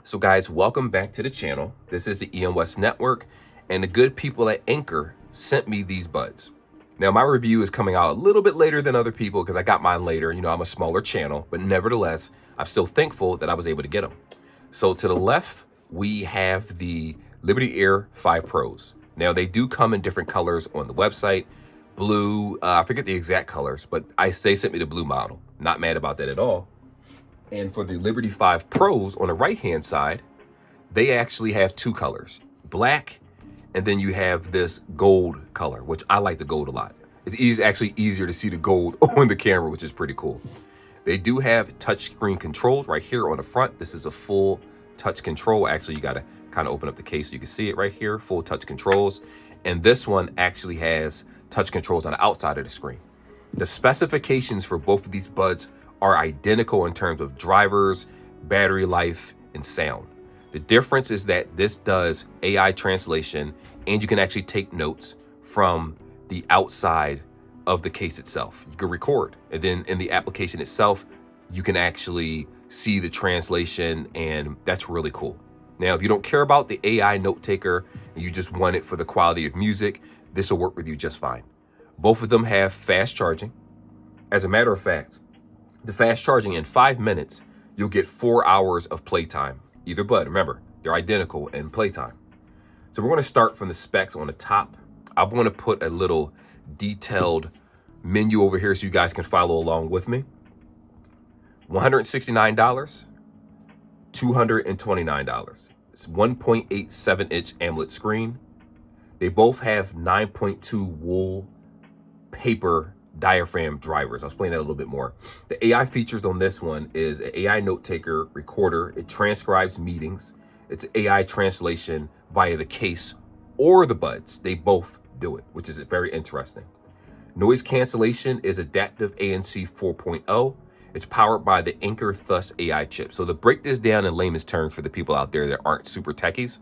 So guys, welcome back to the channel. This is the Ian West Network, and the good people at Anker sent me these buds. Now my review is coming out a little bit later than other people because I got mine later. You know, I'm a smaller channel, but nevertheless, I'm still thankful that I was able to get them. So to the left, we have the Liberty Air 5 Pros. Now they do come in different colors on the website. Blue, I forget the exact colors, but they sent me the blue model. Not mad about that at all. And for the Liberty 5 Pros on the right-hand side, they actually have two colors, black, and then you have this gold color, which I like the gold a lot. It's actually easier to see the gold on the camera, which is pretty cool. They do have touchscreen controls right here on the front. This is a full touch control. Actually, you got to kind of open up the case so you can see it right here, full touch controls. And this one actually has touch controls on the outside of the screen. The specifications for both of these buds are identical in terms of drivers, battery life, and sound. The difference is that this does AI translation, and you can actually take notes from the outside of the case itself. You can record, and then in the application itself, you can actually see the translation, and that's really cool. Now, if you don't care about the AI note taker, and you just want it for the quality of music, this will work with you just fine. Both of them have fast charging. As a matter of fact, the fast charging in 5 minutes, you'll get 4 hours of playtime. Either bud, remember, they're identical in playtime. So we're going to start from the specs on the top. I'm going to put a little detailed menu over here so you guys can follow along with me. $169, $229. It's 1.87-inch AMOLED screen. They both have 9.2 wool paper diaphragm drivers. I'll explain that a little bit more. The AI features on this one is an AI note taker recorder. It transcribes meetings. It's AI translation via the case or the buds. They both do it, which is very interesting. Noise cancellation is adaptive ANC 4.0. It's powered by the Anker Thus AI chip. So to break this down in layman's terms for the people out there that aren't super techies,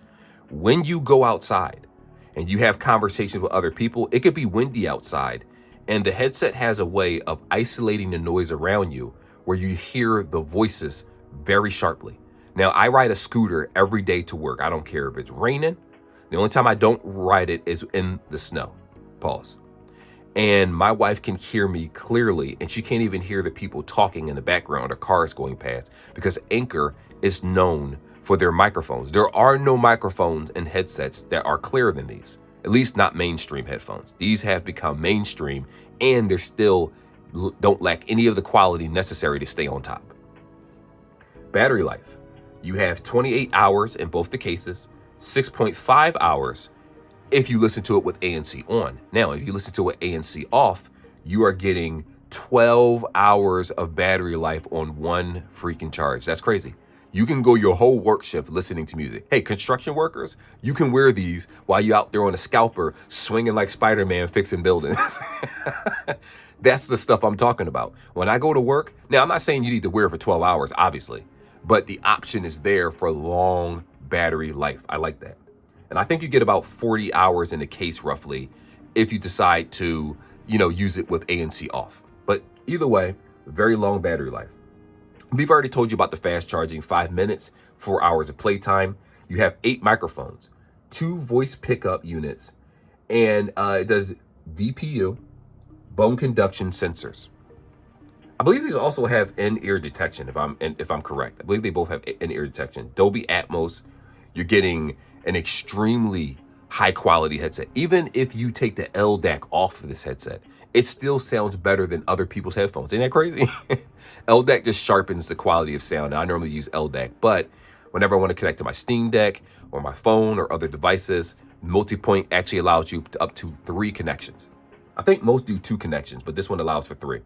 when you go outside and you have conversations with other people, it could be windy outside, and the headset has a way of isolating the noise around you where you hear the voices very sharply. Now, I ride a scooter every day to work. I don't care if it's raining. The only time I don't ride it is in the snow. Pause. And my wife can hear me clearly, and she can't even hear the people talking in the background or cars going past, because Anker is known for their microphones. There are no microphones and headsets that are clearer than these. At least not mainstream headphones. These have become mainstream, and they're still don't lack any of the quality necessary to stay on top. Battery life. You have 28 hours in both the cases, 6.5 hours if you listen to it with ANC on. Now, if you listen to it with ANC off, you are getting 12 hours of battery life on one freaking charge. That's crazy. You can go your whole work shift listening to music. Hey, construction workers, you can wear these while you're out there on a scalper swinging like Spider-Man fixing buildings. That's the stuff I'm talking about. When I go to work, now I'm not saying you need to wear it for 12 hours, obviously, but the option is there for long battery life. I like that. And I think you get about 40 hours in the case roughly if you decide to, use it with ANC off. But either way, very long battery life. We've already told you about the fast charging, 5 minutes, 4 hours of playtime. You have 8 microphones, 2 voice pickup units, and it does VPU, bone conduction sensors. I believe these also have in-ear detection, if I'm correct. I believe they both have in-ear detection. Dolby Atmos. You're getting an extremely high quality headset. Even if you take the LDAC off of this headset, it still sounds better than other people's headphones. Ain't that crazy? LDAC just sharpens the quality of sound. Now, I normally use LDAC, but whenever I want to connect to my Steam Deck or my phone or other devices, multipoint actually allows you up to 3 connections. I think most do 2 connections, but this one allows for 3.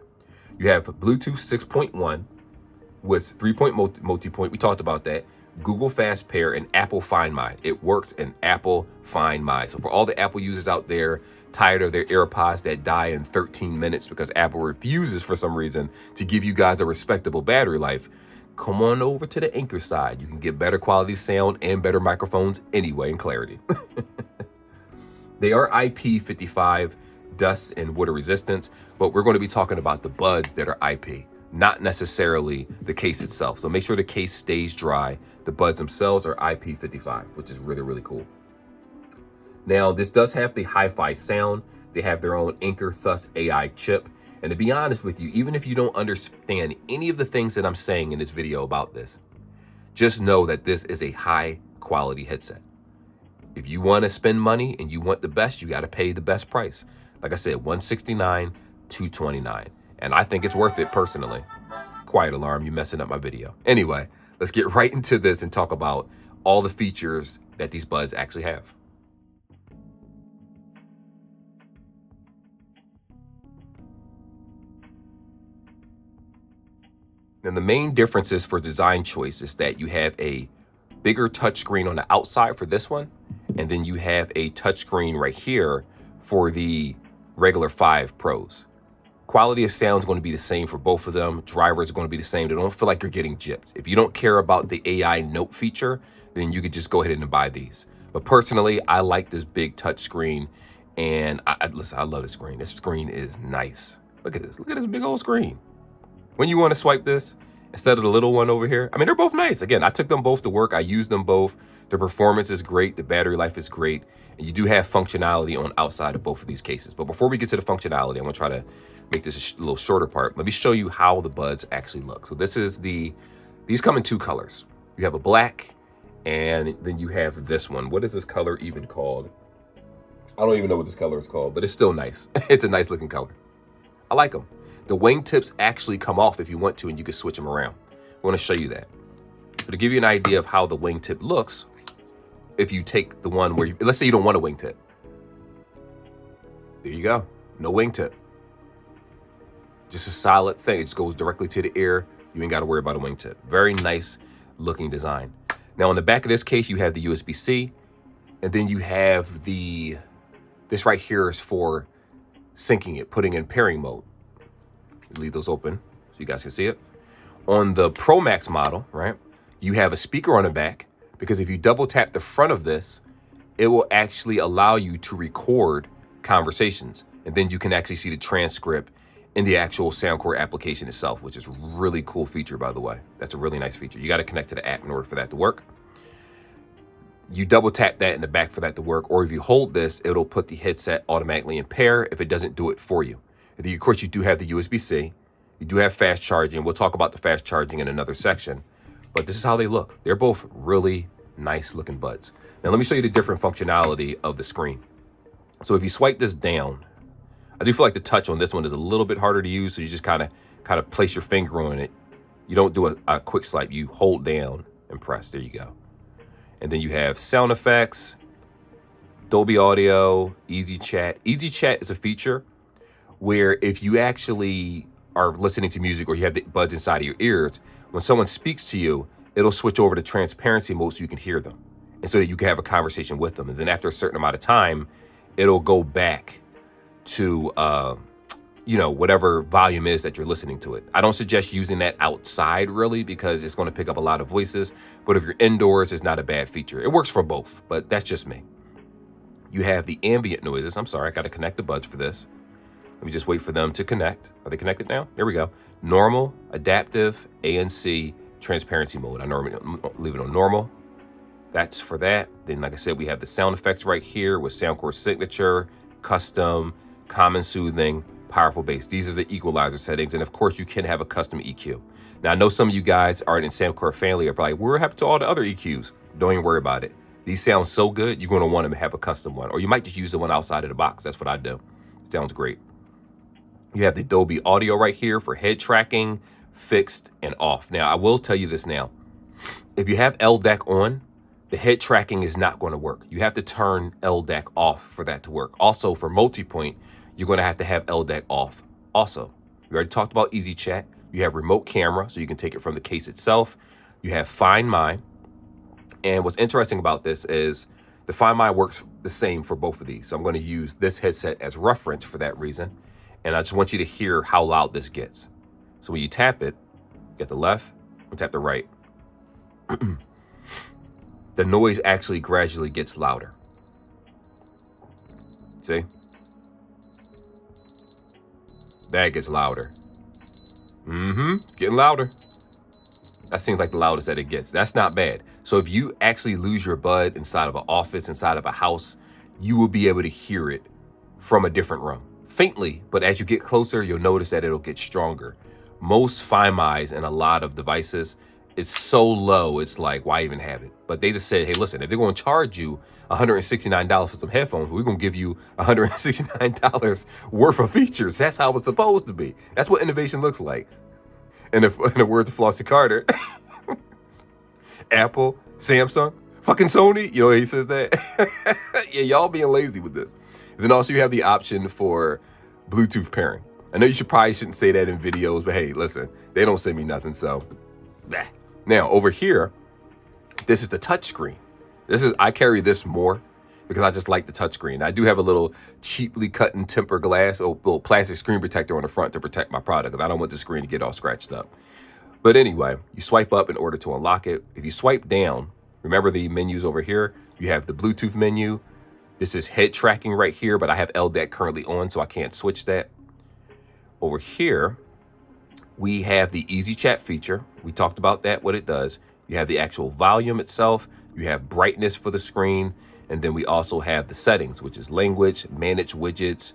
You have Bluetooth 6.1 with 3-point multipoint. We talked about that. Google Fast Pair and Apple Find My. It works in Apple Find My. So for all the Apple users out there tired of their AirPods that die in 13 minutes because Apple refuses for some reason to give you guys a respectable battery life, come on over to the Anker side. You can get better quality sound and better microphones anyway and clarity. They are IP55, dust and water resistance, but we're going to be talking about the buds that are IP, not necessarily the case itself. So make sure the case stays dry. The buds themselves are IP55, which is really, really cool. Now, this does have the hi-fi sound. They have their own Anker Thus AI chip. And to be honest with you, even if you don't understand any of the things that I'm saying in this video about this, just know that this is a high quality headset. If you want to spend money and you want the best, you got to pay the best price. Like I said, $169, $229. And I think it's worth it personally. Quiet alarm, you messing up my video. Anyway, let's get right into this and talk about all the features that these buds actually have. Now, the main differences for design choice is that you have a bigger touchscreen on the outside for this one, and then you have a touchscreen right here for the regular 5 Pros. Quality of sound is going to be the same for both of them. Drivers are going to be the same. They don't feel like you're getting gypped. If you don't care about the AI note feature, then you could just go ahead and buy these. But personally, I like this big touchscreen, and listen, I love the screen. This screen is nice. Look at this. Look at this big old screen. When you want to swipe this, instead of the little one over here, I mean, they're both nice. Again, I took them both to work. I used them both. The performance is great. The battery life is great. And you do have functionality on outside of both of these cases. But before we get to the functionality, I'm going to try to make this a little shorter part. Let me show you how the buds actually look. So this is these come in 2 colors. You have a black, and then you have this one. What is this color even called? I don't even know what this color is called, but it's still nice. It's a nice looking color. I like them. The wingtips actually come off if you want to, and you can switch them around. I want to show you that. So to give you an idea of how the wingtip looks, if you take the one where, let's say you don't want a wingtip. There you go. No wingtip. Just a solid thing. It just goes directly to the ear. You ain't got to worry about a wingtip. Very nice looking design. Now on the back of this case, you have the USB-C, and then you have this right here is for syncing it, putting in pairing mode. Leave those open so you guys can see it. On the Pro Max model, right, you have a speaker on the back, because if you double tap the front of this, it will actually allow you to record conversations. And then you can actually see the transcript in the actual Soundcore application itself, which is a really cool feature, by the way. That's a really nice feature. You got to connect to the app in order for that to work. You double tap that in the back for that to work. Or if you hold this, it'll put the headset automatically in pair if it doesn't do it for you. And then, of course, you do have the USB-C. You do have fast charging. We'll talk about the fast charging in another section. But this is how they look. They're both really nice looking buds. Now, let me show you the different functionality of the screen. So if you swipe this down, I do feel like the touch on this one is a little bit harder to use. So you just kind of place your finger on it. You don't do a quick swipe. You hold down and press. There you go. And then you have sound effects, Dolby Audio, Easy Chat. Easy Chat is a feature where if you actually are listening to music or you have the buds inside of your ears, when someone speaks to you, it'll switch over to transparency mode so you can hear them, and so that you can have a conversation with them. And then after a certain amount of time, it'll go back to whatever volume is that you're listening to it. I don't suggest using that outside really, because it's going to pick up a lot of voices. But if you're indoors, it's not a bad feature. It works for both, but that's just me. You have the ambient noises. I'm sorry, I got to connect the buds for this. Let me just wait for them to connect. Are they connected now? There we go. Normal, adaptive, ANC, transparency mode. I normally leave it on normal. That's for that. Then, like I said, we have the sound effects right here with Soundcore Signature, custom, common soothing, powerful bass. These are the equalizer settings. And of course, you can have a custom EQ. Now, I know some of you guys aren't in Soundcore family are probably, what happened to all the other EQs? Don't even worry about it. These sound so good, you're going to want to have a custom one. Or you might just use the one outside of the box. That's what I do. Sounds great. You have the Dolby Audio right here for head tracking, fixed, and off. Now, I will tell you this now. If you have LDAC on, the head tracking is not going to work. You have to turn LDAC off for that to work. Also, for multipoint, you're going to have LDAC off. Also, we already talked about Easy Chat. You have remote camera, so you can take it from the case itself. You have Find My. And what's interesting about this is the Find My works the same for both of these. So I'm going to use this headset as reference for that reason. And I just want you to hear how loud this gets. So when you tap it, get the left, and tap the right. The noise actually gradually gets louder. See? That gets louder. It's getting louder. That seems like the loudest that it gets. That's not bad. So if you actually lose your bud inside of an office, inside of a house, you will be able to hear it from a different room. Faintly, but as you get closer, you'll notice that it'll get stronger. Most Find My's and a lot of devices, it's so low, it's like, why even have it? But they just said, hey, listen, if they're going to charge you $169 for some headphones, we're going to give you $169 worth of features. That's how it's supposed to be. That's what innovation looks like. And in the words of Flossie Carter, Apple, Samsung, fucking Sony, you know, he says that. Yeah, y'all being lazy with this. And then also you have the option for Bluetooth pairing. I know you probably shouldn't say that in videos, but hey, listen, they don't send me nothing, so. Bah. Now over here, this is the touch screen. I carry this more because I just like the touch screen. I do have a little cheaply cut in tempered glass, or little plastic screen protector on the front to protect my product because I don't want the screen to get all scratched up. But anyway, you swipe up in order to unlock it. If you swipe down, remember the menus over here, you have the Bluetooth menu. This is head tracking right here, but I have LDAC currently on, so I can't switch that. Over here, we have the easy chat feature. We talked about that, what it does. You have the actual volume itself. You have brightness for the screen. And then we also have the settings, which is language, manage widgets,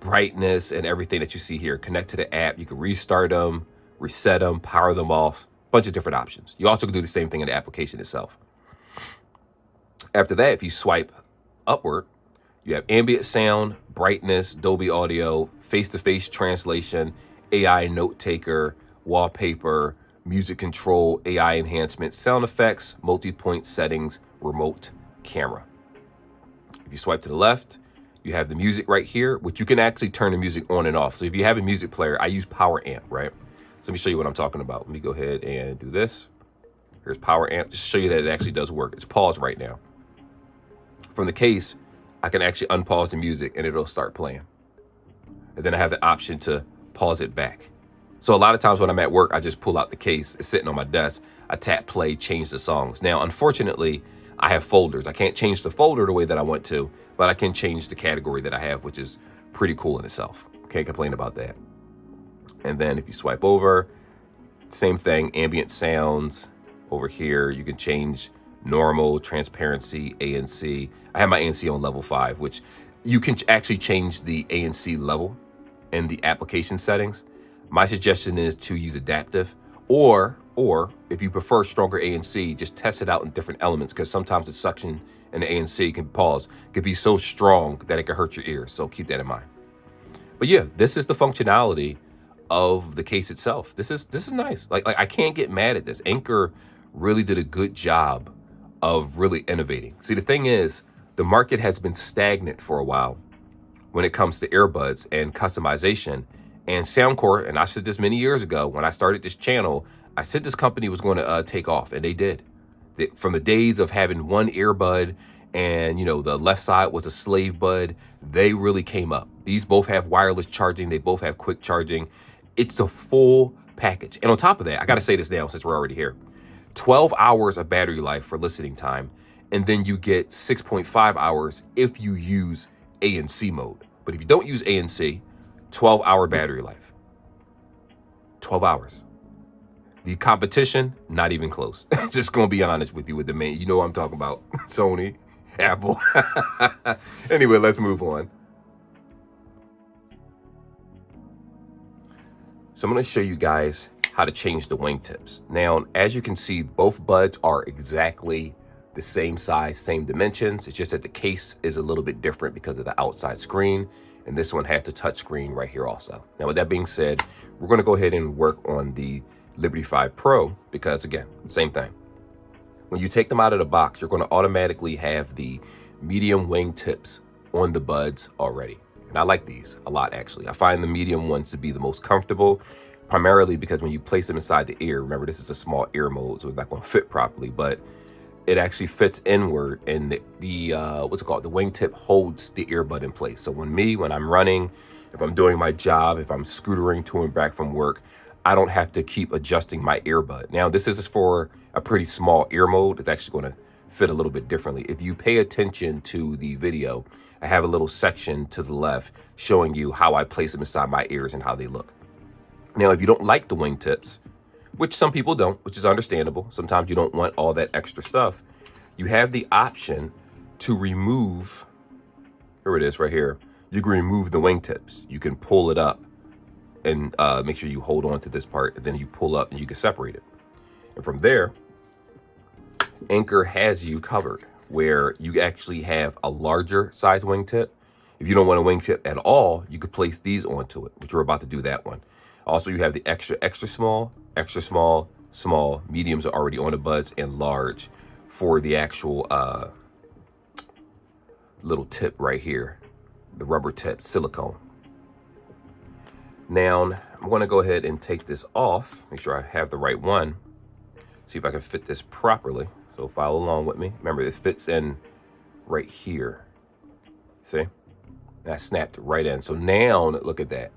brightness, and everything that you see here. Connect to the app. You can restart them, reset them, power them off, bunch of different options. You also can do the same thing in the application itself. After that, if you swipe upward, you have ambient sound, brightness, Dolby audio, face-to-face translation, AI note taker, wallpaper, music control, AI enhancement, sound effects, multi-point settings, remote camera. If you swipe to the left, you have the music right here, which you can actually turn the music on and off. So if you have a music player, I use Power Amp, right? So let me show you what I'm talking about. Let me go ahead and do this. Here's Power Amp, just to show you that it actually does work. It's paused right now. From the case, I can actually unpause the music and it'll start playing. And then I have the option to pause it back. So a lot of times when I'm at work, I just pull out the case. It's sitting on my desk. I tap play, change the songs. Now, unfortunately, I have folders. I can't change the folder the way that I want to, but I can change the category that I have, which is pretty cool in itself. Can't complain about that. And then if you swipe over, same thing, ambient sounds. Over here, you can change normal, transparency, ANC. I have my ANC on level 5, which you can actually change the ANC level in the application settings. My suggestion is to use adaptive, or if you prefer stronger ANC, just test it out in different elements, because sometimes the suction and the ANC can be so strong that it can hurt your ears. So keep that in mind. But yeah, this is the functionality of the case itself. This is nice. Like I can't get mad at this. Anker really did a good job of really innovating. See, the thing is, the market has been stagnant for a while when it comes to earbuds and customization. And Soundcore, and I said this many years ago when I started this channel, I said this company was going to take off, and they did. From the days of having one earbud and, you know, the left side was a slave bud, they really came up. These both have wireless charging. They both have quick charging. It's a full package. And on top of that, I got to say this now since we're already here. 12 hours of battery life for listening time, and then you get 6.5 hours if you use ANC mode. But if you don't use ANC, 12-hour battery life. 12 hours. The competition, not even close. Just gonna be honest with you with the main, you know what I'm talking about. Sony, Apple. Anyway, let's move on. So I'm gonna show you guys how to change the wingtips. Now, as you can see, both buds are exactly the same size, same dimensions. It's just that the case is a little bit different because of the outside screen. And this one has the touch screen right here also. Now, with that being said, we're gonna go ahead and work on the Liberty 5 Pro because, again, same thing. When you take them out of the box, you're gonna automatically have the medium wing tips on the buds already. And I like these a lot, actually. I find the medium ones to be the most comfortable, primarily because when you place them inside the ear, remember this is a small ear mode, so it's not gonna fit properly, but it actually fits inward, and the what's it called? The wingtip holds the earbud in place. So when I'm running, if I'm doing my job, if I'm scootering to and back from work, I don't have to keep adjusting my earbud. Now, this is for a pretty small ear mode. It's actually going to fit a little bit differently. If you pay attention to the video, I have a little section to the left showing you how I place them inside my ears and how they look. Now, if you don't like the wingtips, which some people don't, which is understandable. Sometimes you don't want all that extra stuff. You have the option to remove, here it is right here. You can remove the wingtips. You can pull it up and make sure you hold on to this part, and then you pull up and you can separate it. And from there, Anker has you covered where you actually have a larger size wingtip. If you don't want a wingtip at all, you could place these onto it, which we're about to do that one. Also, you have the extra small, small, mediums are already on the buds, and large for the actual little tip right here, the rubber tip silicone. Now, I'm going to go ahead and take this off, make sure I have the right one, see if I can fit this properly. So follow along with me. Remember, this fits in right here. See? And I snapped it right in. So now, look at that.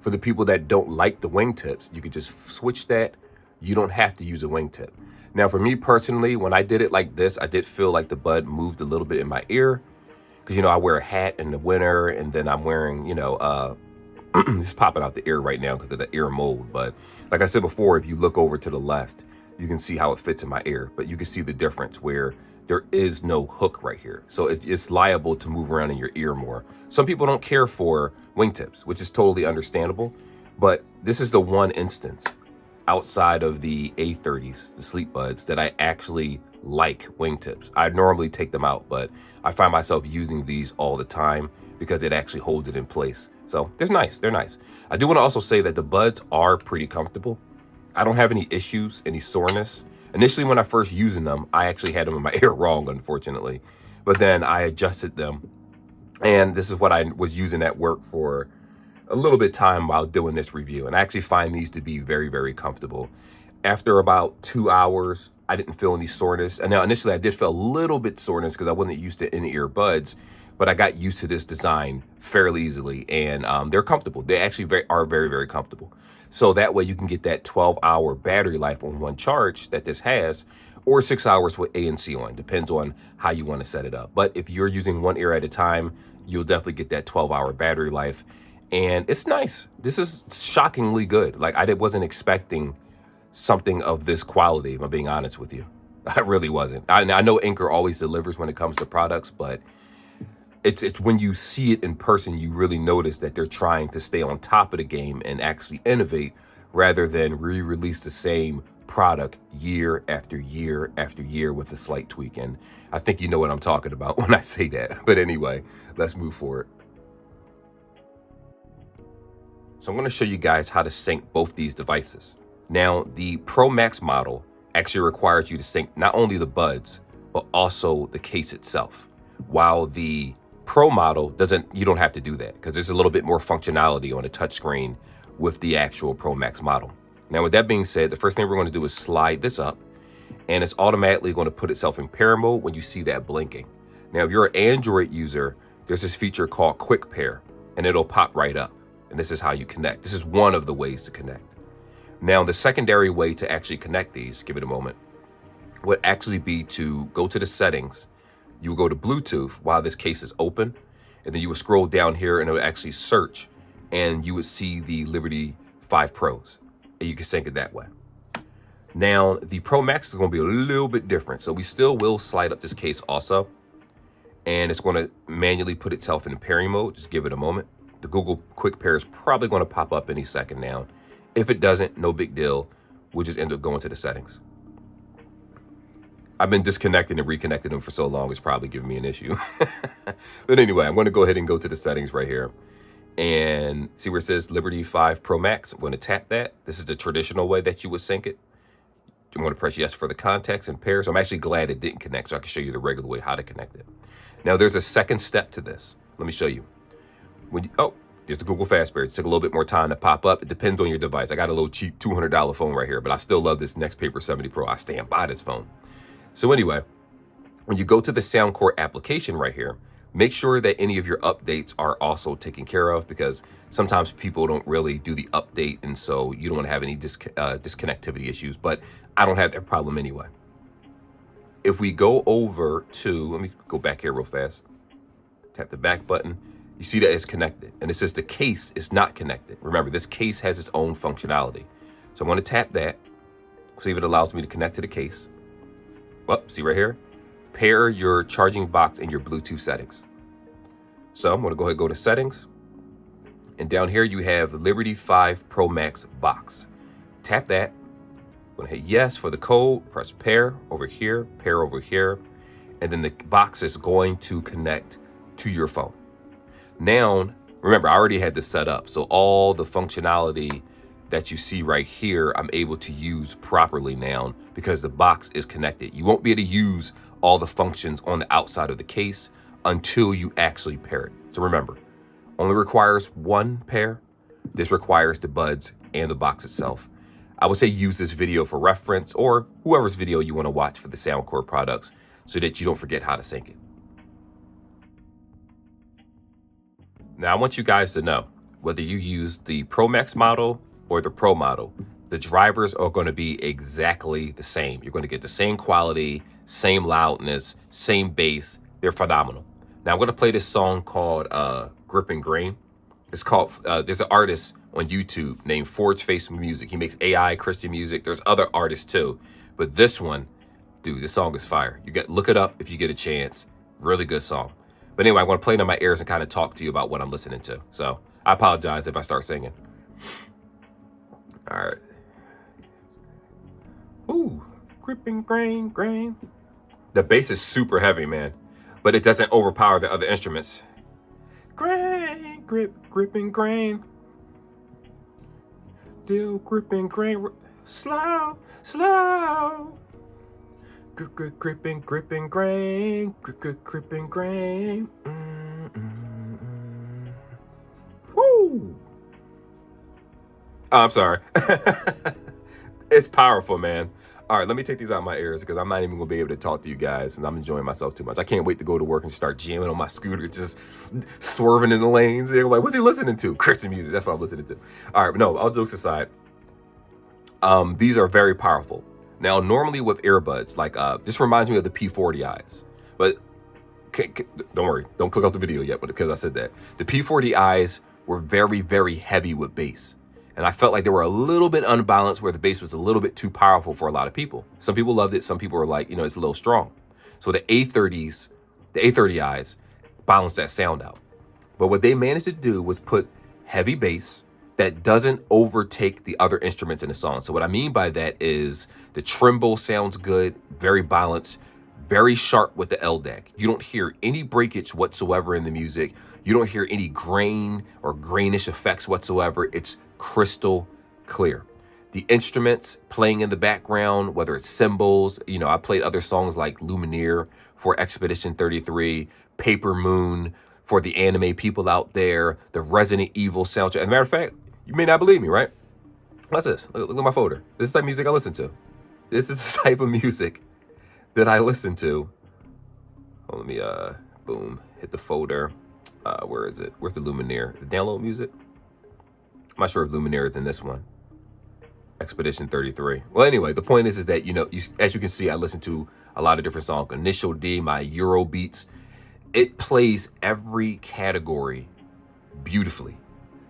For the people that don't like the wingtips, you could just switch that. You don't have to use a wingtip. Now, for me personally, when I did it like this, I did feel like the bud moved a little bit in my ear. Because, you know, I wear a hat in the winter, and then I'm wearing, you know, it's popping out the ear right now because of the ear mold. But like I said before, if you look over to the left, you can see how it fits in my ear. But you can see the difference where there is no hook right here. So it's liable to move around in your ear more. Some people don't care for wingtips, which is totally understandable. But this is the one instance outside of the A30s, the sleep buds, that I actually like wingtips. I normally take them out, but I find myself using these all the time because it actually holds it in place. So they're nice. They're nice. I do want to also say that the buds are pretty comfortable. I don't have any issues, any soreness. Initially, when I first using them, I actually had them in my ear wrong, unfortunately. But then I adjusted them. And this is what I was using at work for a little bit of time while doing this review. And I actually find these to be very, very comfortable. After about 2 hours, I didn't feel any soreness. And now initially I did feel a little bit soreness because I wasn't used to in-ear buds, but I got used to this design fairly easily, and they're comfortable. They actually are very, very comfortable. So that way you can get that 12-hour battery life on one charge that this has, or 6 hours with ANC on, depends on how you want to set it up. But if you're using one ear at a time, you'll definitely get that 12-hour battery life. And it's nice. This is shockingly good. Like, I wasn't expecting something of this quality, if I'm being honest with you. I really wasn't. I know Anker always delivers when it comes to products, but it's when you see it in person, you really notice that they're trying to stay on top of the game and actually innovate rather than re-release the same product year after year after year with a slight tweak. And I think you know what I'm talking about when I say that. But anyway, let's move forward. So I'm going to show you guys how to sync both these devices. Now, the Pro Max model actually requires you to sync not only the buds, but also the case itself. While the Pro model doesn't, you don't have to do that because there's a little bit more functionality on the touchscreen with the actual Pro Max model. Now, with that being said, the first thing we're going to do is slide this up, and it's automatically going to put itself in pair mode when you see that blinking. Now, if you're an Android user, there's this feature called Quick Pair, and it'll pop right up. And this is how you connect. This is one of the ways to connect. Now, the secondary way to actually connect these, give it a moment, would actually be to go to the settings. You will go to Bluetooth while this case is open, and then you will scroll down here and it will actually search, and you would see the Liberty 5 Pros, and you can sync it that way. Now, the Pro Max is going to be a little bit different. So we still will slide up this case also, and it's going to manually put itself in pairing mode. Just give it a moment. The Google Quick Pair is probably going to pop up any second now. If it doesn't, no big deal. We'll just end up going to the settings. I've been disconnecting and reconnecting them for so long, it's probably giving me an issue. But anyway, I'm going to go ahead and go to the settings right here and see where it says Liberty 5 Pro Max. I'm going to tap that. This is the traditional way that you would sync it. I'm going to press yes for the contacts and pairs. I'm actually glad it didn't connect, so I can show you the regular way how to connect it. Now, there's a second step to this. Let me show you. There's the Google Fast Pair. It took a little bit more time to pop up. It depends on your device. I got a little cheap $200 phone right here, but I still love this Next Paper 70 Pro. I stand by this phone. So anyway, when you go to the Soundcore application right here, make sure that any of your updates are also taken care of, because sometimes people don't really do the update, and so you don't want to have any disconnectivity issues, but I don't have that problem anyway. If we go over to, let me go back here real fast, tap the back button, you see that it's connected, and it says the case is not connected. Remember, this case has its own functionality. So I'm going to tap that, See if it allows me to connect to the case. Well, see right here? Pair your charging box and your Bluetooth settings. So I'm going to go ahead and go to settings. And down here you have Liberty 5 Pro Max box. Tap that. I'm going to hit yes for the code. Press pair over here, and then the box is going to connect to your phone. Now, remember, I already had this set up, so all the functionality that you see right here, I'm able to use properly now because the box is connected. You won't be able to use all the functions on the outside of the case until you actually pair it. So remember, only requires one pair. This requires the buds and the box itself. I would say use this video for reference, or whoever's video you want to watch for the Soundcore products, so that you don't forget how to sync it. Now I want you guys to know, whether you use the Pro Max model or the Pro model, the drivers are going to be exactly the same. You're going to get the same quality, same loudness, same bass. They're phenomenal. Now I'm going to play this song called Grip and Grain. It's called, there's an artist on YouTube named Forge Face Music. He makes AI Christian music. There's other artists too, but this one, dude, this song is fire. Look it up if you get a chance. Really good song. But anyway, I'm going to play it in my ears and kind of talk to you about what I'm listening to. So I apologize if I start singing. All right. Ooh, gripping grain. The bass is super heavy, man, but it doesn't overpower the other instruments. Grain, gripping grain. Still gripping grain. Slow. Gripping grain. Gripping grain. Woo! Oh, I'm sorry. It's powerful, man. All right, let me take these out of my ears because I'm not even gonna be able to talk to you guys, and I'm enjoying myself too much. I can't wait to go to work and start jamming on my scooter, just swerving in the lanes. They're like, what's he listening to? Christian music. That's what I'm listening to. All right, no, all jokes aside, these are very powerful. Now, normally with earbuds, like this reminds me of the P40Is, but don't worry, don't click off the video yet, but because I said that. The P40Is were very, very heavy with bass. And I felt like they were a little bit unbalanced, where the bass was a little bit too powerful for a lot of people. Some people loved it. Some people were like, it's a little strong. So the A30Is balanced that sound out. But what they managed to do was put heavy bass that doesn't overtake the other instruments in the song. So what I mean by that is the tremble sounds good, very balanced, very sharp with the LDAC. You don't hear any breakage whatsoever in the music. You don't hear any grain or grainish effects whatsoever. It's crystal clear. The instruments playing in the background, whether it's cymbals, I played other songs like Lumineer for Expedition 33, Paper Moon for the anime people out there, the Resident Evil soundtrack. As a matter of fact, you may not believe me, right? What's this? Look at my folder. This is the type of music I listen to. This is the type of music that I listen to. Oh, let me, boom, hit the folder. Where is it? Where's the Lumineer? The download music? I'm not sure if Lumineer is in this one. Expedition 33. Well, anyway, the point is that, as you can see, I listen to a lot of different songs. Initial D, my Euro beats. It plays every category beautifully.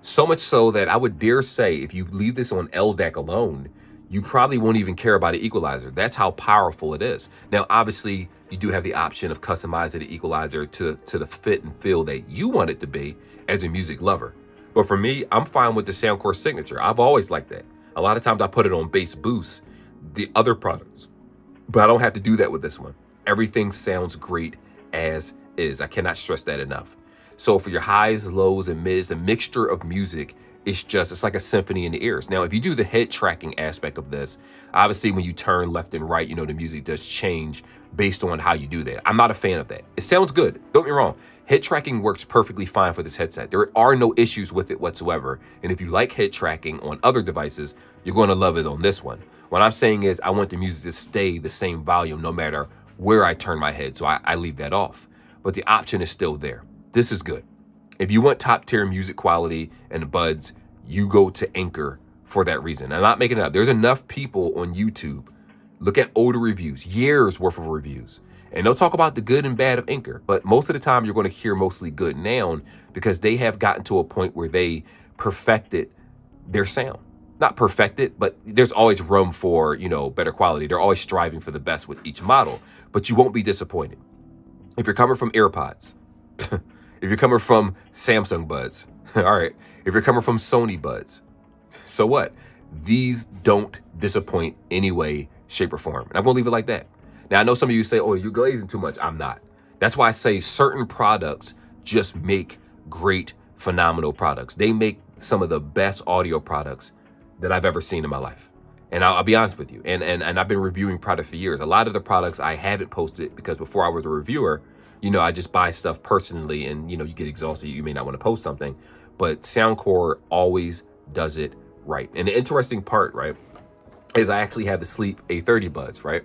So much so that I would dare say, if you leave this on LDAC alone, you probably won't even care about the equalizer. That's how powerful it is. Now, obviously, you do have the option of customizing the equalizer to the fit and feel that you want it to be as a music lover. But for me, I'm fine with the Soundcore signature. I've always liked that. A lot of times I put it on bass boost, the other products, but I don't have to do that with this one. Everything sounds great as is. I cannot stress that enough. So for your highs, lows, and mids, a mixture of music, it's like a symphony in the ears. Now, if you do the head tracking aspect of this, obviously when you turn left and right, the music does change based on how you do that. I'm not a fan of that. It sounds good. Don't get me wrong. Head tracking works perfectly fine for this headset. There are no issues with it whatsoever. And if you like head tracking on other devices, you're going to love it on this one. What I'm saying is I want the music to stay the same volume no matter where I turn my head. So I leave that off. But the option is still there. This is good. If you want top tier music quality and the buds, you go to Anker for that reason. I'm not making it up. There's enough people on YouTube. Look at older reviews, years worth of reviews. And they'll talk about the good and bad of Anker. But most of the time, you're going to hear mostly good now because they have gotten to a point where they perfected their sound. not perfected, but there's always room for, better quality. They're always striving for the best with each model, but you won't be disappointed. If you're coming from AirPods, if you're coming from Samsung buds, all right, if you're coming from Sony buds, so what? These don't disappoint any way, shape, or form. And I'm gonna leave it like that. Now, I know some of you say, oh, you're glazing too much. I'm not. That's why I say certain products just make great, phenomenal products. They make some of the best audio products that I've ever seen in my life. And I'll be honest with you. And I've been reviewing products for years. A lot of the products I haven't posted because before I was a reviewer, I just buy stuff personally, and you get exhausted. You may not want to post something, but Soundcore always does it right. And the interesting part, right, is I actually have the Sleep A30 buds, right?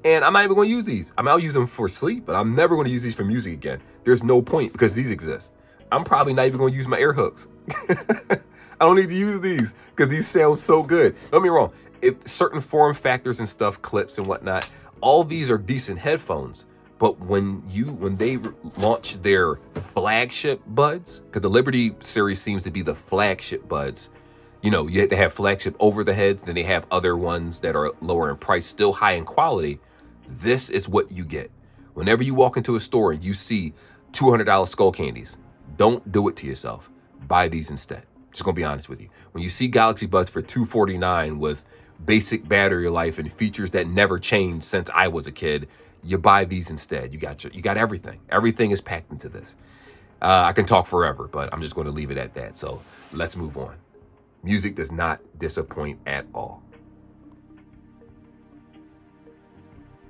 And I'm not even going to use these. I'll use them for sleep, but I'm never going to use these for music again. There's no point because these exist. I'm probably not even going to use my air hooks. I don't need to use these because these sound so good. Don't get me wrong. If certain form factors and stuff, clips and whatnot, all these are decent headphones. But when they launch their flagship buds, because the Liberty series seems to be the flagship buds, they have flagship over the heads, then they have other ones that are lower in price, still high in quality. This is what you get. Whenever you walk into a store and you see $200 skull candies, don't do it to yourself. Buy these instead. Just gonna be honest with you. When you see Galaxy Buds for $249 with basic battery life and features that never changed since I was a kid, you buy these instead. You got everything. Everything is packed into this. I can talk forever, but I'm just going to leave it at that. So let's move on. Music does not disappoint at all.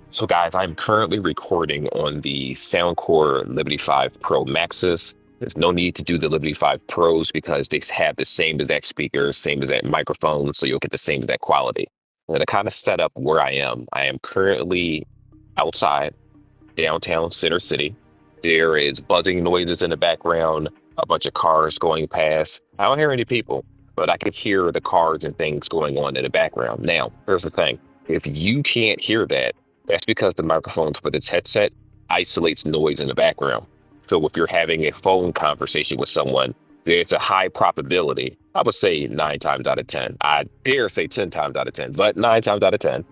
So guys, I'm currently recording on the Soundcore Liberty 5 Pro Maxes. There's no need to do the Liberty 5 Pros because they have the same exact speakers, same exact microphone, so you'll get the same exact quality. And to kind of set up where I am currently outside, downtown Center City. There is buzzing noises in the background, a bunch of cars going past. I don't hear any people, but I can hear the cars and things going on in the background. Now, here's the thing. If you can't hear that, that's because the microphones for this headset isolates noise in the background. So if you're having a phone conversation with someone, there's a high probability, I would say 9 times out of 10, I dare say 10 times out of 10, but 9 times out of 10,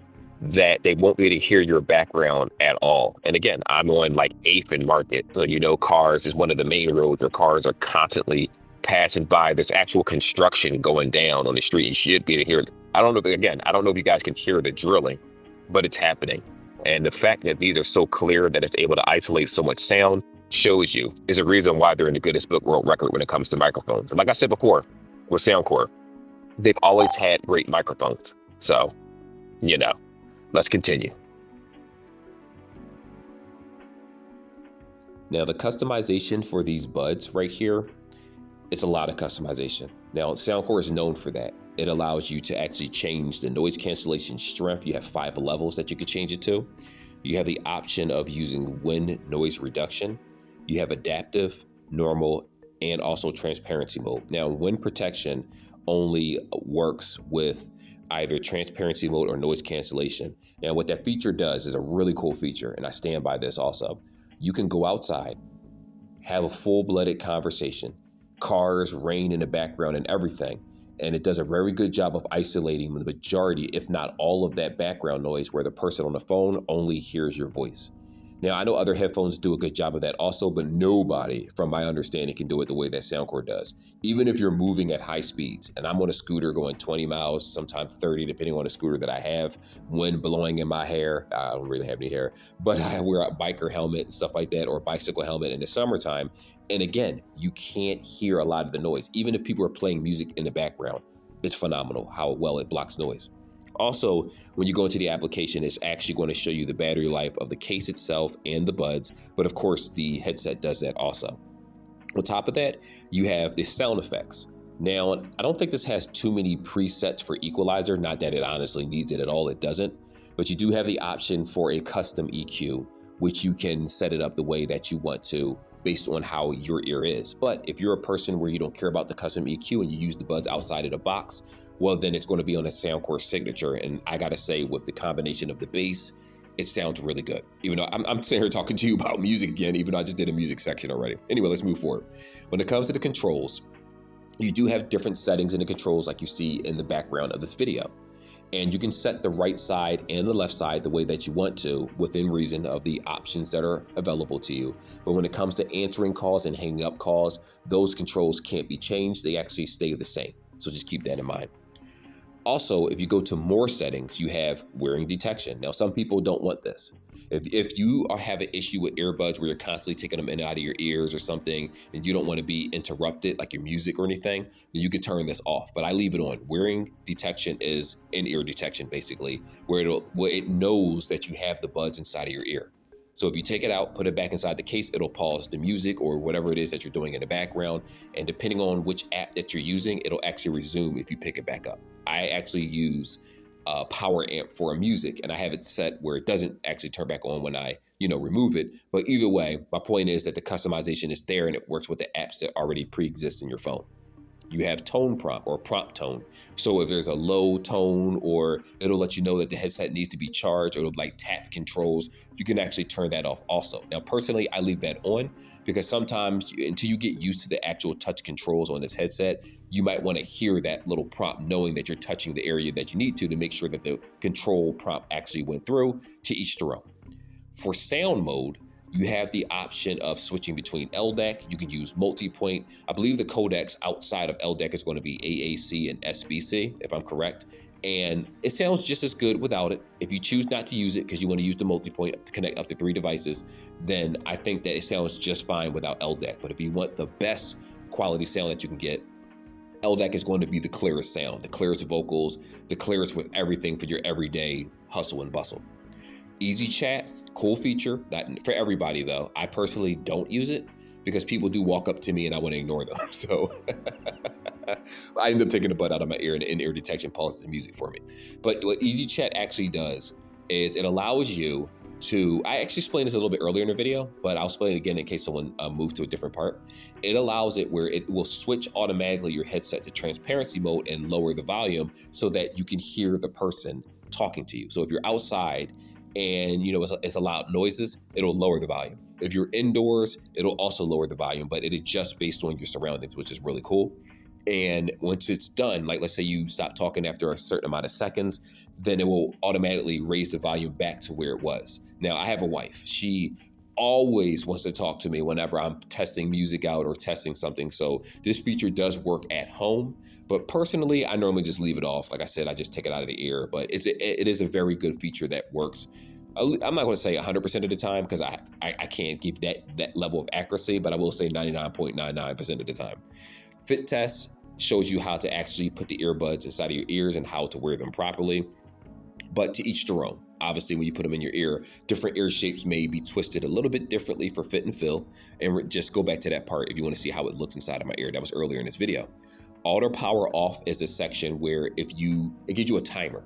that they won't be able to hear your background at all. And again, I'm on like 8th and Market. So, cars is one of the main roads where cars are constantly passing by. There's actual construction going down on the street. You should be able to hear it. I don't know, again, I don't know if you guys can hear the drilling, but it's happening. And the fact that these are so clear that it's able to isolate so much sound shows you is a reason why they're in the Guinness Book World Record when it comes to microphones. And like I said before, with Soundcore, they've always had great microphones. So, let's continue. Now, the customization for these buds right here, it's a lot of customization. Now, Soundcore is known for that. It allows you to actually change the noise cancellation strength. You have 5 levels that you could change it to. You have the option of using wind noise reduction. You have adaptive, normal, and also transparency mode. Now, wind protection only works with either transparency mode or noise cancellation. Now, what that feature does is a really cool feature, and I stand by this also. You can go outside, have a full-blooded conversation, cars, rain in the background, and everything. And it does a very good job of isolating the majority, if not all of that background noise where the person on the phone only hears your voice. Now, I know other headphones do a good job of that also, but nobody, from my understanding, can do it the way that Soundcore does. Even if you're moving at high speeds, and I'm on a scooter going 20 miles, sometimes 30, depending on the scooter that I have, wind blowing in my hair. I don't really have any hair, but I wear a biker helmet and stuff like that, or a bicycle helmet in the summertime. And again, you can't hear a lot of the noise. Even if people are playing music in the background, it's phenomenal how well it blocks noise. Also, when you go into the application, it's actually going to show you the battery life of the case itself and the buds, but of course the headset does that also. On top of that, you have the sound effects. Now, I don't think this has too many presets for equalizer, not that it honestly needs it at all, it doesn't, but you do have the option for a custom EQ, which you can set it up the way that you want to based on how your ear is. But if you're a person where you don't care about the custom EQ and you use the buds outside of the box, well, then it's going to be on a Soundcore signature. And I got to say, with the combination of the bass, it sounds really good. Even though I'm sitting here talking to you about music again, even though I just did a music section already. Anyway, let's move forward. When it comes to the controls, You do have different settings in the controls like you see in the background of this video. And you can set the right side and the left side the way that you want to within reason of the options that are available to you. But when it comes to answering calls and hanging up calls, those controls can't be changed. They actually stay the same. So just keep that in mind. Also, if you go to more settings, you have wearing detection. Now, some people don't want this. If you have an issue with earbuds where you're constantly taking them in and out of your ears or something, and you don't want to be interrupted, like your music or anything, then you can turn this off. But I leave it on. Wearing detection is in-ear detection, basically, where it knows that you have the buds inside of your ear. So if you take it out, put it back inside the case, it'll pause the music or whatever it is that you're doing in the background. And depending on which app that you're using, it'll actually resume if you pick it back up. I actually use a power amp for music, and I have it set where it doesn't actually turn back on when I, remove it. But either way, my point is that the customization is there and it works with the apps that already pre-exist in your phone. You have tone prompt or prompt tone. So if there's a low tone, or it'll let you know that the headset needs to be charged, or it'll like tap controls, you can actually turn that off also. Now, personally, I leave that on because sometimes until you get used to the actual touch controls on this headset, you might want to hear that little prompt knowing that you're touching the area that you need to make sure that the control prompt actually went through. To each their own. For sound mode, you have the option of switching between LDAC. You can use multipoint. I believe the codecs outside of LDAC is going to be AAC and SBC, if I'm correct. And it sounds just as good without it. If you choose not to use it because you want to use the multipoint to connect up to 3 devices, then I think that it sounds just fine without LDAC. But if you want the best quality sound that you can get, LDAC is going to be the clearest sound, the clearest vocals, the clearest with everything for your everyday hustle and bustle. Easy chat, cool feature, not for everybody though. I personally don't use it because people do walk up to me and I want to ignore them. So I end up taking the butt out of my ear, and in-ear detection pauses the music for me. But what Easy Chat actually does is it allows you to, I actually explained this a little bit earlier in the video, but I'll explain it again in case someone moves to a different part. It allows it where it will switch automatically your headset to transparency mode and lower the volume so that you can hear the person talking to you. So if you're outside and it's a loud noises, it'll lower the volume. If you're indoors, it'll also lower the volume, but it adjusts based on your surroundings, which is really cool. And once it's done, like let's say you stop talking after a certain amount of seconds, then it will automatically raise the volume back to where it was. Now, I have a wife. She always wants to talk to me whenever I'm testing music out or testing something. So this feature does work at home, but personally, I normally just leave it off. Like I said, I just take it out of the ear, but it is a very good feature that works. I'm not going to say 100% of the time because I can't give that level of accuracy, but I will say 99.99% of the time. Fit test shows you how to actually put the earbuds inside of your ears and how to wear them properly. But to each their own. Obviously, when you put them in your ear, different ear shapes may be twisted a little bit differently for fit and feel. And just go back to that part if you want to see how it looks inside of my ear. That was earlier in this video. Auto power off is a section where it gives you a timer.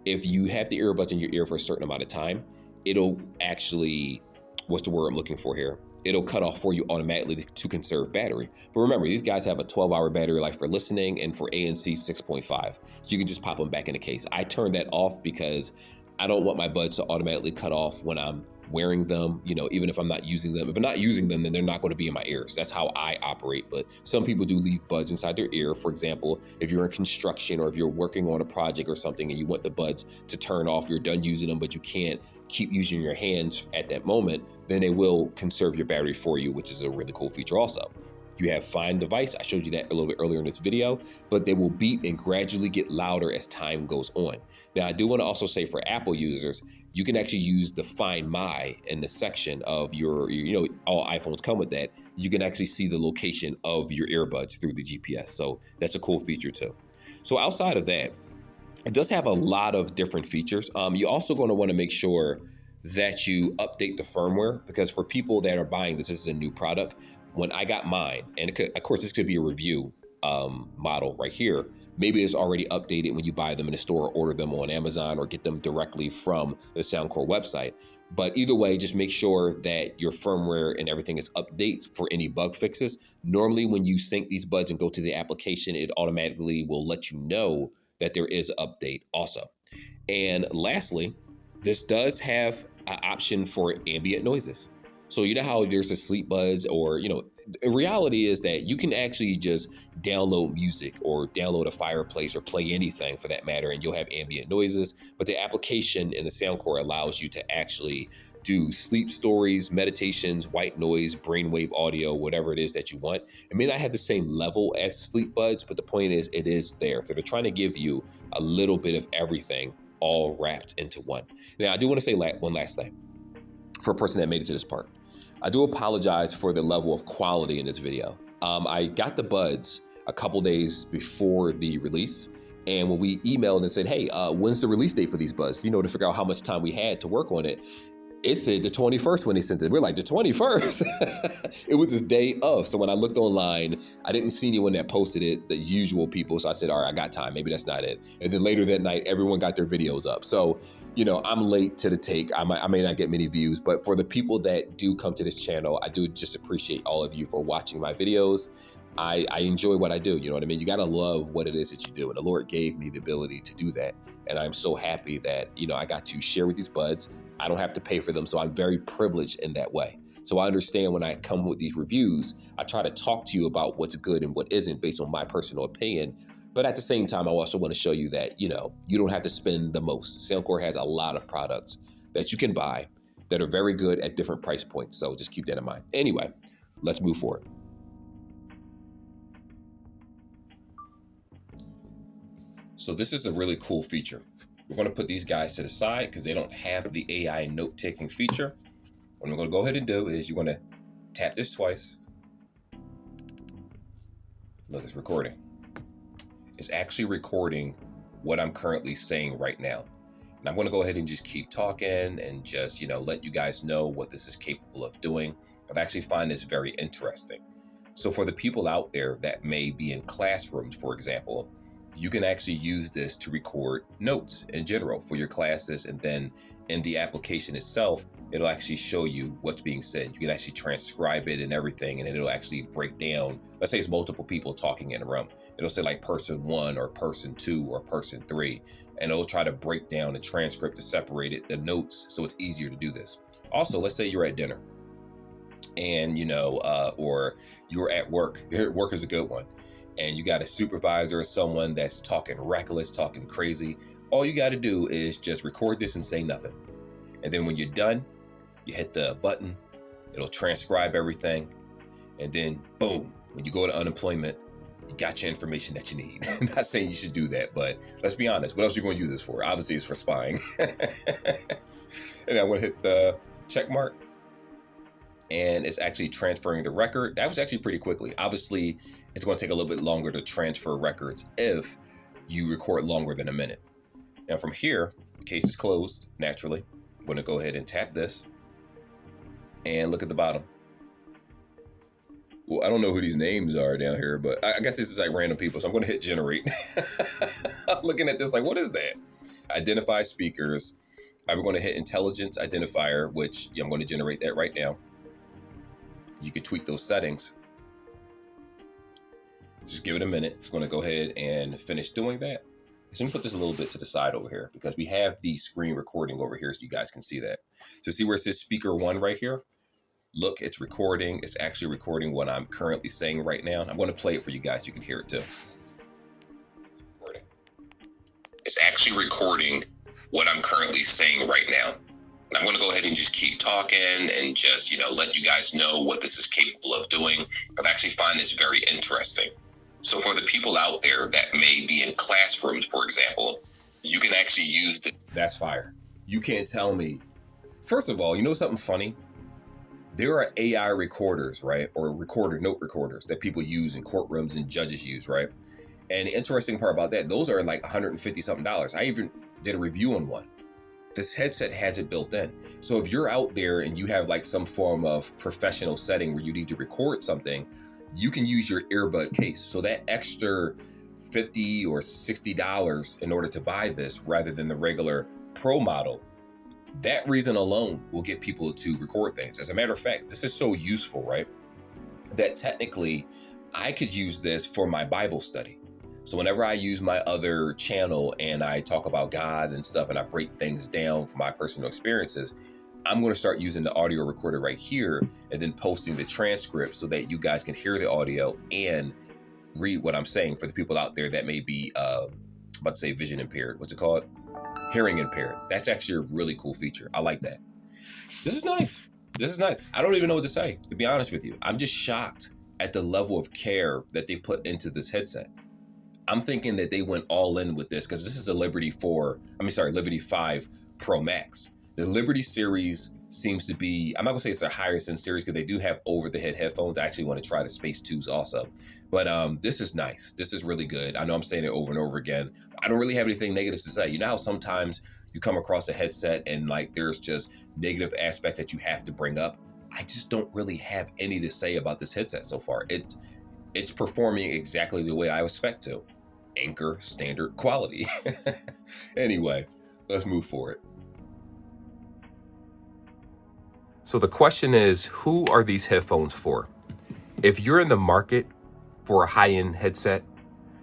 If you have the earbuds in your ear for a certain amount of time, it'll actually, what's the word I'm looking for here? It'll cut off for you automatically to conserve battery. But remember, these guys have a 12-hour battery life for listening and for ANC 6.5. So you can just pop them back in the case. I turned that off because I don't want my buds to automatically cut off when I'm wearing them, even if I'm not using them. If I'm not using them, then they're not going to be in my ears. That's how I operate. But some people do leave buds inside their ear. For example, if you're in construction or if you're working on a project or something and you want the buds to turn off, you're done using them, but you can't keep using your hands at that moment, then they will conserve your battery for you, which is a really cool feature also. You have Find Device. I showed you that a little bit earlier in this video, but they will beep and gradually get louder as time goes on. Now, I do want to also say for Apple users, you can actually use the Find My in the section of your all iPhones come with that. You can actually see the location of your earbuds through the GPS. So that's a cool feature too. So outside of that, it does have a lot of different features. You're also going to want to make sure that you update the firmware because for people that are buying this is a new product. When I got mine, and of course this could be a review model right here. Maybe it's already updated when you buy them in the store, or order them on Amazon, or get them directly from the Soundcore website. But either way, just make sure that your firmware and everything is updated for any bug fixes. Normally, when you sync these buds and go to the application, it automatically will let you know that there is an update also. And lastly, this does have an option for ambient noises. So you know how there's the sleep buds, or the reality is that you can actually just download music or download a fireplace or play anything for that matter, and you'll have ambient noises. But the application in the Soundcore allows you to actually do sleep stories, meditations, white noise, brainwave audio, whatever it is that you want. It may not have the same level as sleep buds, but the point is it is there. So they're trying to give you a little bit of everything all wrapped into one. Now, I do want to say one last thing for a person that made it to this part. I do apologize for the level of quality in this video. I got the buds a couple days before the release, and when we emailed and said, hey, when's the release date for these buds, to figure out how much time we had to work on it, it said the 21st when they sent it. We're like, the 21st? It was this day of. So when I looked online, I didn't see anyone that posted it, the usual people. So I said, all right, I got time. Maybe that's not it. And then later that night, everyone got their videos up. So, I'm late to the take. I may not get many views, but for the people that do come to this channel, I do just appreciate all of you for watching my videos. I enjoy what I do. You know what I mean? You got to love what it is that you do. And the Lord gave me the ability to do that. And I'm so happy that, I got to share with these buds. I don't have to pay for them. So I'm very privileged in that way. So I understand when I come with these reviews, I try to talk to you about what's good and what isn't based on my personal opinion. But at the same time, I also want to show you that, you don't have to spend the most. Soundcore has a lot of products that you can buy that are very good at different price points. So just keep that in mind. Anyway, let's move forward. So this is a really cool feature. We're going to put these guys to the side because they don't have the AI note-taking feature. What I'm going to go ahead and do is you're going to tap this twice. Look, it's recording. It's actually recording what I'm currently saying right now. And I'm going to go ahead and just keep talking and just, let you guys know what this is capable of doing. I've actually find this very interesting. So for the people out there that may be in classrooms, for example, you can actually use this to record notes in general for your classes. And then in the application itself, it'll actually show you what's being said. You can actually transcribe it and everything, and it'll actually break down. Let's say it's multiple people talking in a room. It'll say like person 1 or person 2 or person 3, and it'll try to break down the transcript to separate it, the notes, so it's easier to do this. Also, let's say you're at dinner and, or you're at work. Work is a good one. And you got a supervisor or someone that's talking reckless, talking crazy. All you got to do is just record this and say nothing. And then when you're done, you hit the button, it'll transcribe everything. And then boom, when you go to unemployment, you got your information that you need. I'm not saying you should do that, but let's be honest. What else are you going to use this for? Obviously, it's for spying. And I'm going to hit the check mark. And it's actually transferring the record. That was actually pretty quickly. Obviously, it's going to take a little bit longer to transfer records if you record longer than a minute. Now from here, the case is closed, naturally. I'm going to go ahead and tap this and look at the bottom. Well, I don't know who these names are down here, but I guess this is like random people. So I'm going to hit generate. I'm looking at this like, what is that? Identify speakers. I'm going to hit intelligence identifier, which I'm going to generate that right now. You could tweak those settings. Just give it a minute. It's going to go ahead and finish doing that. So let me put this a little bit to the side over here because we have the screen recording over here so you guys can see that. So see where it says speaker 1 right here? Look, it's recording. It's actually recording what I'm currently saying right now. I'm going to play it for you guys so you can hear it too. It's actually recording what I'm currently saying right now. I'm going to go ahead and just keep talking and just, let you guys know what this is capable of doing. I've actually find this very interesting. So for the people out there that may be in classrooms, for example, you can actually use the... That's fire. You can't tell me. First of all, something funny? There are AI recorders, right? Or note recorders that people use in courtrooms and judges use, right? And the interesting part about that, those are like $150 something. I even did a review on one. This headset has it built in. So if you're out there and you have like some form of professional setting where you need to record something, you can use your earbud case. So that extra $50 or $60 in order to buy this rather than the regular pro model, that reason alone will get people to record things. As a matter of fact, this is so useful, right? That technically I could use this for my Bible study. So whenever I use my other channel and I talk about God and stuff and I break things down from my personal experiences, I'm going to start using the audio recorder right here and then posting the transcript so that you guys can hear the audio and read what I'm saying for the people out there that may be about to say vision impaired. What's it called? Hearing impaired. That's actually a really cool feature. I like that. This is nice. This is nice. I don't even know what to say, to be honest with you. I'm just shocked at the level of care that they put into this headset. I'm thinking that they went all in with this because this is a Liberty 5 Pro Max. The Liberty series seems to be, I'm not gonna say it's a higher end series because they do have over-the-head headphones. I actually want to try the Space 2s also. But this is nice. This is really good. I know I'm saying it over and over again. I don't really have anything negative to say. You know how sometimes you come across a headset and like there's just negative aspects that you have to bring up? I just don't really have any to say about this headset so far. It's performing exactly the way I expect to. Anker standard quality. Anyway, let's move forward. So the question is, who are these headphones for? If you're in the market for a high-end headset,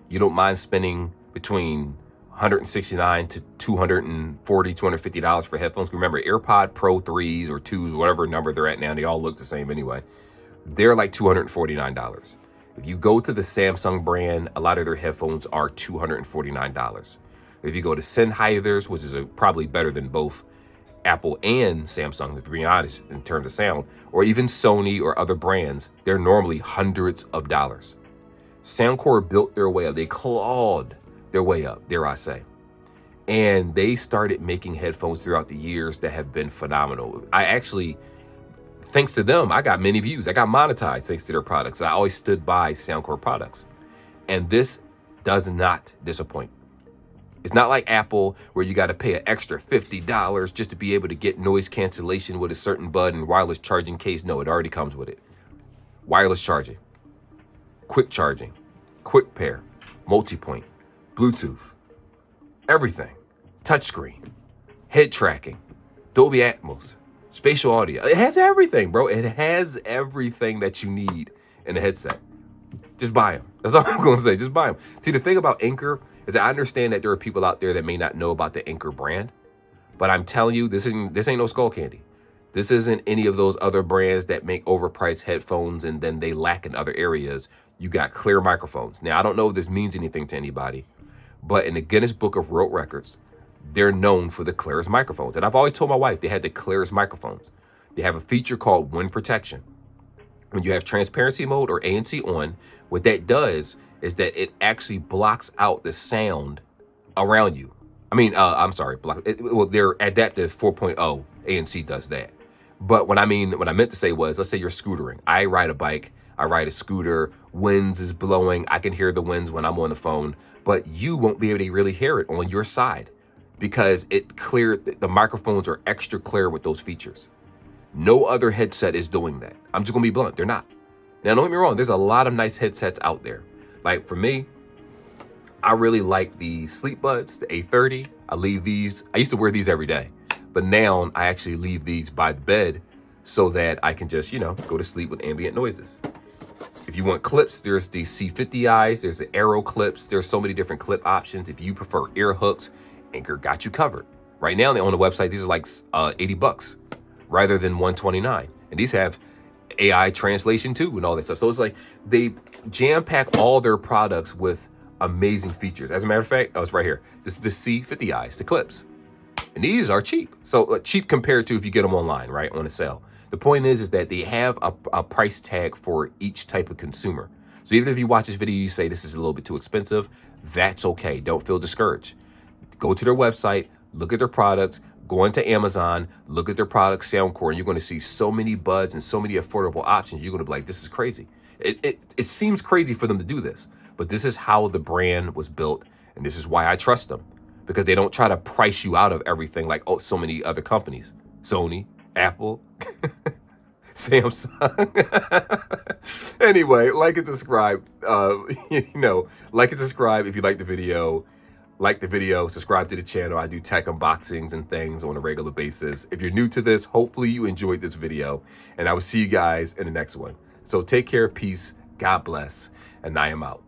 you don't mind spending between $169 to $240, $250 for headphones. Remember, AirPod Pro 3s or 2s, whatever number they're at now, they all look the same anyway. They're like $249. If you go to the Samsung brand, a lot of their headphones are $249. If you go to Sennheiser's, which is probably better than both Apple and Samsung, to be honest, in terms of sound, or even Sony or other brands, they're normally hundreds of dollars. Soundcore built their way up. They clawed their way up, dare I say. And they started making headphones throughout the years that have been phenomenal. I actually, thanks to them, I got many views. I got monetized thanks to their products. I always stood by Soundcore products. And this does not disappoint. It's not like Apple where you got to pay an extra $50 just to be able to get noise cancellation with a certain bud and wireless charging case. No, it already comes with it. Wireless charging, quick charging, quick pair, multipoint, Bluetooth, everything, touchscreen, head tracking, Dolby Atmos, spatial audio. It has everything, bro. It has everything that you need in a headset. Just buy them. That's all I'm going to say. Just buy them. See, the thing about Anker is that I understand that there are people out there that may not know about the Anker brand, but I'm telling you, this ain't no skull candy. This isn't any of those other brands that make overpriced headphones and then they lack in other areas. You got clear microphones. Now, I don't know if this means anything to anybody, but in the Guinness Book of World Records, they're known for the clearest microphones. And I've always told my wife they had the clearest microphones. They have a feature called wind protection. When you have transparency mode or ANC on, what that does is that it actually blocks out the sound around you. I mean, I'm sorry, well, their adaptive 4.0 ANC does that. But what I meant to say was, let's say you're scootering. I ride a bike, I ride a scooter, winds is blowing, I can hear the winds when I'm on the phone, but you won't be able to really hear it on your side because the microphones are extra clear with those features. No other headset is doing that. I'm just gonna be blunt, they're not. Now, don't get me wrong, there's a lot of nice headsets out there. Like for me, I really like the Sleep Buds, the A30. I leave these, I used to wear these every day, but now I actually leave these by the bed so that I can just, go to sleep with ambient noises. If you want clips, there's the C50Is, there's the Aero clips, there's so many different clip options. If you prefer ear hooks, Anker got you covered. Right now, on the website, these are like $80 rather than $129. And these have AI translation too and all that stuff. So it's like they jam pack all their products with amazing features. As a matter of fact, it's right here. This is the C50Is, the clips. And these are cheap. So cheap compared to if you get them online, right, on a sale. The point is that they have a price tag for each type of consumer. So even if you watch this video, you say this is a little bit too expensive, that's okay. Don't feel discouraged. Go to their website, look at their products, go into Amazon, look at their products, Soundcore, and you're going to see so many buds and so many affordable options. You're going to be like, this is crazy. It seems crazy for them to do this, but this is how the brand was built, and this is why I trust them, because they don't try to price you out of everything like so many other companies. Sony, Apple, Samsung. Anyway, like and subscribe. Like and subscribe if you like the video. Like the video, subscribe to the channel. I do tech unboxings and things on a regular basis. If you're new to this, hopefully you enjoyed this video, and I will see you guys in the next one. So take care, peace, God bless, and I am out.